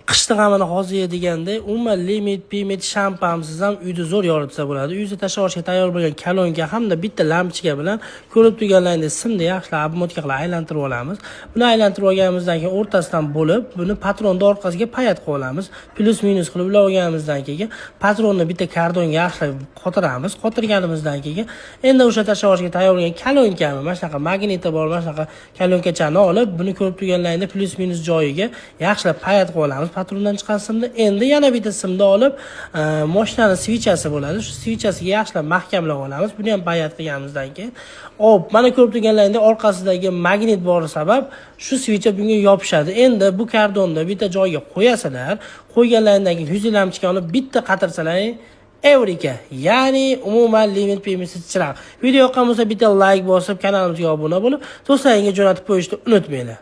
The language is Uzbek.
qishda g'amini hozir deganda umuman limit, payment, shampamsiz ham uyda zo'r yoritsa bo'ladi. Uyda tashlab olishga tayyor bo'lgan kalonka hamda bitta lampochka bilan ko'rib turganlaringdek simni yaxshilab obmotka qilib aylantirib olamiz. Buni aylantirib olganimizdan keyin o'rtasidan bo'lib, buni patronni orqasiga payat qilib olamiz. Plus minus qilib olganimizdan keyin patronni bitta kardonga yaxshilab qotiramiz. Qotirganimizdan keyin endi o'sha tashlab olishga tayyor bo'lgan kalonkani, mana shunaqa magniti bor, mana shunaqa kalonkachani olib, buni ko'rib turganlaringdek plus minus joyiga yaxshilab payat qilib olamiz. Patrondan chiqqan simni endi yana bitta simni olib, mashinaning svichasi bo'ladi. Shu svichasiga yaxshilab mahkamlab olamiz. Buni ham payat qilganimizdan keyin, mana ko'rib turganlaringdek orqasidagi magnit bor sabab shu svicha bunga yopishadi. Endi bu kardonni bitta joyga qo'yasizlar. Qo'yganlaringdan keyin yuz lampochka olib bitta qatirsalar, Eureka, ya'ni umuman limit paymentsiz chiroq. Video yoqqan bo'lsa bitta like bosib, kanalimizga obuna bo'lib, do'stlaringizga jo'natib qo'yishni unutmanglar.